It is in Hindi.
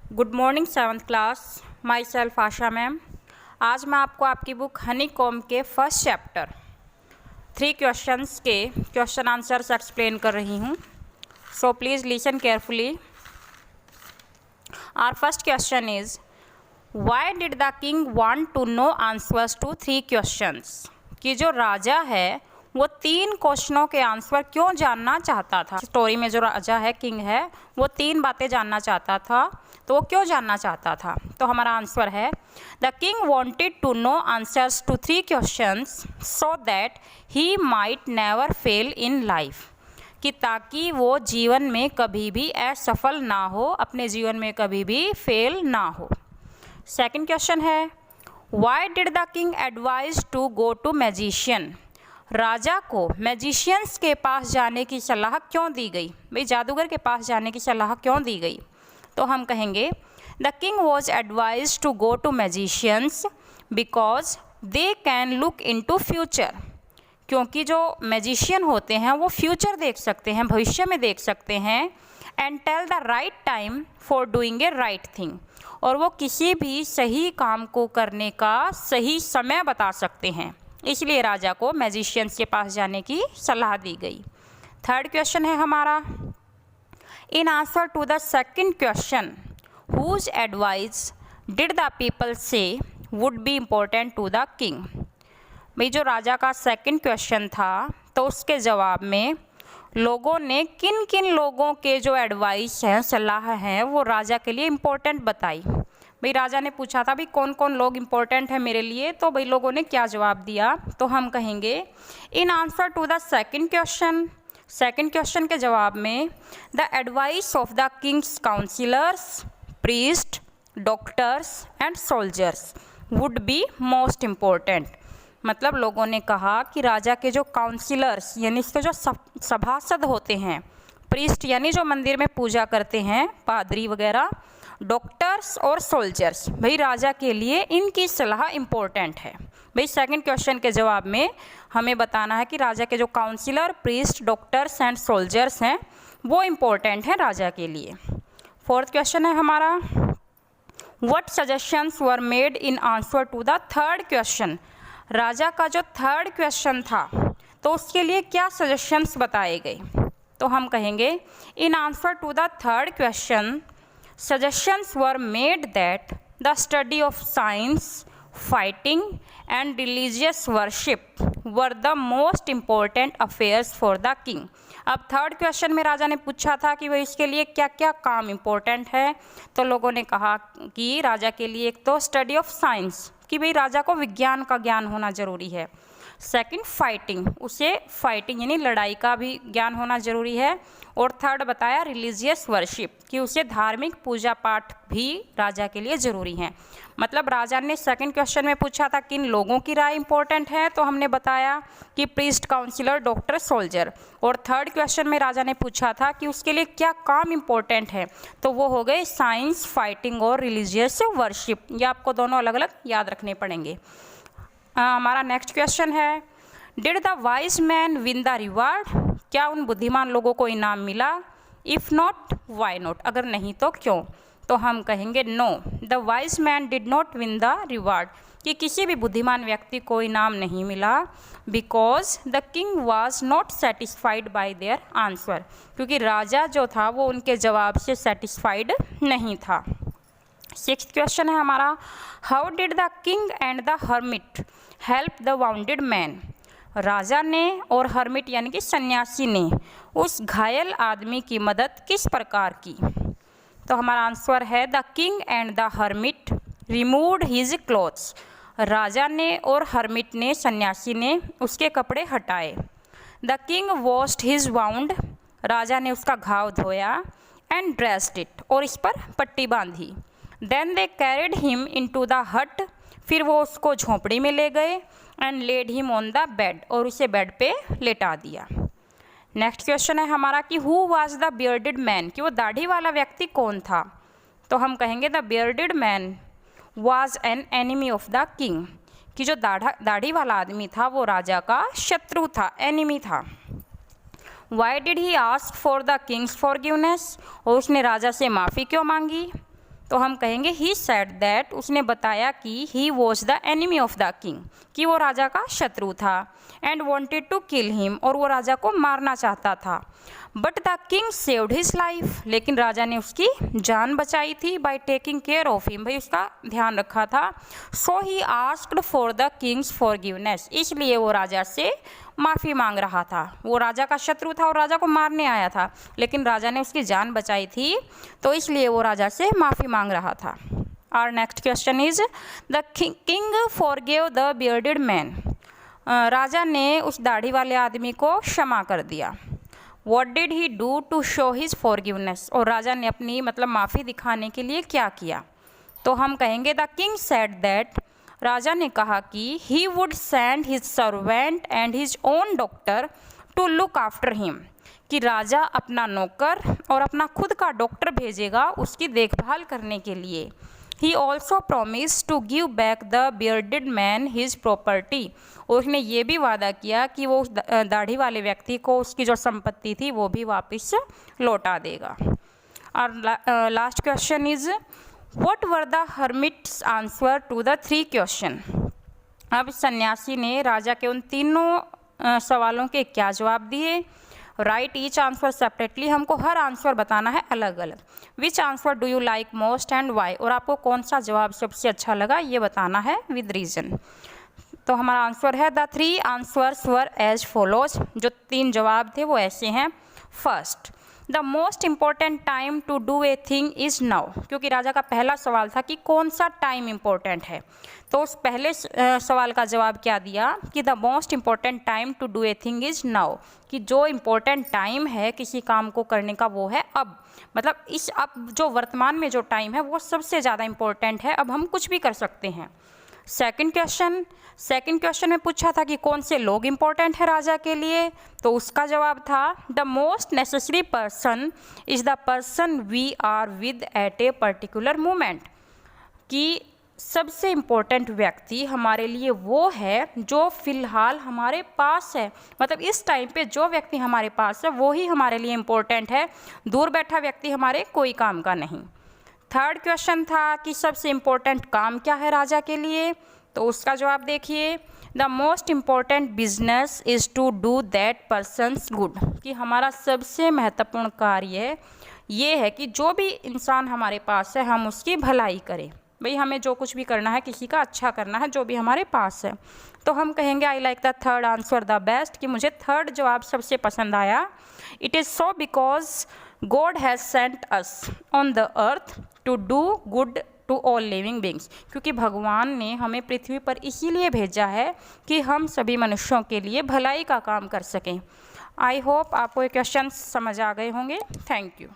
Good morning seventh class. Myself Asha ma'am. आज मैं आपको आपकी बुक हनी कॉम के फर्स्ट चैप्टर 3 क्वेश्चंस के क्वेश्चन आंसर्स एक्सप्लेन कर रही हूँ। So please listen carefully. Our first question is why did the king want to know answers to 3 questions. कि जो राजा है वो 3 क्वेश्चनों के आंसर क्यों जानना चाहता था। स्टोरी में जो राजा है, किंग है, वो 3 बातें जानना चाहता था। तो वो क्यों जानना चाहता था? तो हमारा आंसर है the king wanted to know answers to 3 questions so that he might never fail in life. कि ताकि वो जीवन में कभी भी असफल ना हो, अपने जीवन में कभी भी फेल ना हो। सेकंड क्वेश्चन है why did the king advise to go to magician. राजा को मैजिशियंस के पास जाने की सलाह क्यों दी गई? भाई जादूगर के पास जाने की सलाह क्यों दी गई? तो हम कहेंगे the king was advise to go to magicians because they can look in to future. क्योंकि जो मैजिशियन होते हैं वो फ्यूचर देख सकते हैं, भविष्य में देख सकते हैं। And tell the right time for doing a right thing. और वो किसी भी सही काम को करने का सही समय बता सकते हैं। इसलिए राजा को मैजिशियंस के पास जाने की सलाह दी गई। थर्ड क्वेश्चन है हमारा in answer to the second question whose advice did the people say would be important to the king. भाई जो राजा का सेकंड क्वेश्चन था तो उसके जवाब में लोगों ने किन किन लोगों के जो एडवाइस हैं, सलाह हैं, वो राजा के लिए इम्पोर्टेंट बताई। भाई राजा ने पूछा था भाई कौन कौन लोग इम्पोर्टेंट है मेरे लिए, तो भाई लोगों ने क्या जवाब दिया? तो हम कहेंगे in answer to the second question के जवाब में the advice of the king's counsellors, priest, doctors and soldiers would be most important. मतलब लोगों ने कहा कि राजा के जो काउंसिलर्स यानी इसके जो सभासद होते हैं, प्रीस्ट यानी जो मंदिर में पूजा करते हैं, पादरी वगैरह, डॉक्टर्स और सोल्जर्स, भाई राजा के लिए इनकी सलाह इम्पोर्टेंट है। भाई सेकंड क्वेश्चन के जवाब में हमें बताना है कि राजा के जो counsellor, priest, doctors and soldiers हैं वो इम्पोर्टेंट हैं राजा के लिए। फोर्थ क्वेश्चन है हमारा what suggestions were made in answer to the third question. राजा का जो थर्ड क्वेश्चन था तो उसके लिए क्या सजेशंस बताए गए? तो हम कहेंगे in answer to the third question suggestions were made that the study of science, fighting and religious worship were the most important affairs for the king। अब थर्ड क्वेश्चन में राजा ने पूछा था कि भाई इसके लिए क्या क्या काम इम्पोर्टेंट है। तो लोगों ने कहा कि राजा के लिए एक तो स्टडी ऑफ साइंस, कि भाई राजा को विज्ञान का ज्ञान होना ज़रूरी है। सेकंड फाइटिंग, उसे फाइटिंग यानी लड़ाई का भी ज्ञान होना ज़रूरी है। और थर्ड बताया रिलीजियस वर्शिप, कि उसे धार्मिक पूजा पाठ भी राजा के लिए ज़रूरी हैं। मतलब राजा ने सेकंड क्वेश्चन में पूछा था किन लोगों की राय इंपॉर्टेंट है, तो हमने बताया कि प्रीस्ट, काउंसिलर, डॉक्टर, सोल्जर। और थर्ड क्वेश्चन में राजा ने पूछा था कि उसके लिए क्या काम इम्पोर्टेंट है, तो वो हो गए साइंस, फाइटिंग और रिलीजियस वर्शिप। ये आपको दोनों अलग अलग याद रखने पड़ेंगे। हमारा नेक्स्ट क्वेश्चन है did the wise man win the reward. क्या उन बुद्धिमान लोगों को इनाम मिला? इफ़ नॉट वाई नॉट, अगर नहीं तो क्यों? तो हम कहेंगे know the wise man did not win the reward, कि किसी भी बुद्धिमान व्यक्ति को इनाम नहीं मिला। Because the king was not satisfied by there answer, क्योंकि राजा जो था वो उनके जवाब से सेटिस्फाइड नहीं था। सिक्स्थ क्वेश्चन है हमारा how did the king and the hermit help the wounded man. राजा ने और हर्मिट यानी कि सन्यासी ने उस घायल आदमी की मदद किस प्रकार की? तो हमारा आंसर है the king and the hermit removed his clothes. राजा ने और हर्मिट ने, सन्यासी ने, उसके कपड़े हटाए। The king washed his wound, राजा ने उसका घाव धोया। एंड ड्रेस्ड इट, और इस पर पट्टी बांधी। Then they carried him in to the hut, फिर वो उसको झोंपड़ी में ले गए। And led him on the bed, और उसे बेड पे लेटा दिया। नेक्स्ट क्वेश्चन है हमारा कि who was the bearded man, कि वो दाढ़ी वाला व्यक्ति कौन था? तो हम कहेंगे the bearded man was an enemy of the king, कि जो दाढ़ी वाला आदमी था वो राजा का शत्रु था, एनिमी था। Why did he ask for the king's forgiveness, और उसने राजा से माफ़ी क्यों मांगी? तो हम कहेंगे ही सेड दैट, उसने बताया कि he was the enemy of the king, कि वो राजा का शत्रु था, and wanted to kill him, और वो राजा को मारना चाहता था। But the king saved his life, लेकिन राजा ने उसकी जान बचाई थी, by taking care of him, भाई उसका ध्यान रखा था। So he asked for the king's forgiveness, इसलिए वो राजा से माफ़ी मांग रहा था। वो राजा का शत्रु था और राजा को मारने आया था, लेकिन राजा ने उसकी जान बचाई थी, तो इसलिए वो राजा से माफ़ी मांग रहा था। Our next question is the king forgive the bearded man, राजा ने उस दाढ़ी वाले आदमी को क्षमा कर दिया। What did he do to show his forgiveness, और राजा ने अपनी मतलब माफ़ी दिखाने के लिए क्या किया? तो हम कहेंगे द किंग सेड दैट, राजा ने कहा कि he would send his servant and his own doctor to look after him, कि राजा अपना नौकर और अपना खुद का डॉक्टर भेजेगा उसकी देखभाल करने के लिए। He also promise to give back the bearded man his property, और उसने ये भी वादा किया कि वो उस दाढ़ी वाले व्यक्ति को उसकी जो संपत्ति थी वो भी वापस लौटा देगा। और last question is what were the hermit's answer to the 3 question. अब सन्यासी ने राजा के उन तीनों सवालों के क्या जवाब दिए। राइट ईच आंसर सेपरेटली, हमको हर आंसर बताना है अलग अलग। Which answer do you like most and why, और आपको कौन सा जवाब सबसे अच्छा लगा ये बताना है विद रीज़न। तो हमारा आंसर है the 3 answers were as follows, जो 3 जवाब थे वो ऐसे हैं। First, the most important time to do a thing is now, क्योंकि राजा का पहला सवाल था कि कौन सा टाइम इम्पोर्टेंट है, तो उस पहले सवाल का जवाब क्या दिया कि the most important time to do a thing is now, कि जो इम्पोर्टेंट टाइम है किसी काम को करने का वो है अब, मतलब इस अब जो वर्तमान में जो टाइम है वो सबसे ज़्यादा इम्पोर्टेंट है, अब हम कुछ भी कर सकते हैं। सेकंड क्वेश्चन में पूछा था कि कौन से लोग इम्पोर्टेंट है राजा के लिए, तो उसका जवाब था the most necessary person is the person we are with at a particular moment, कि सबसे इम्पोर्टेंट व्यक्ति हमारे लिए वो है जो फ़िलहाल हमारे पास है, मतलब इस टाइम पे जो व्यक्ति हमारे पास है वो ही हमारे लिए इम्पोर्टेंट है, दूर बैठा व्यक्ति हमारे कोई काम का नहीं। थर्ड क्वेश्चन था कि सबसे इम्पोर्टेंट काम क्या है राजा के लिए, तो उसका जवाब देखिए the most important business is to do that person's good, कि हमारा सबसे महत्वपूर्ण कार्य ये है कि जो भी इंसान हमारे पास है हम उसकी भलाई करें। भाई हमें जो कुछ भी करना है किसी का अच्छा करना है जो भी हमारे पास है। तो हम कहेंगे I like the third answer the best, कि मुझे थर्ड जवाब सबसे पसंद आया। It is so because God has sent us on the earth to do good to all living beings, क्योंकि भगवान ने हमें पृथ्वी पर इसीलिए भेजा है कि हम सभी मनुष्यों के लिए भलाई का काम कर सकें। आई होप आपको ये क्वेश्चन समझ आ गए होंगे। Thank you.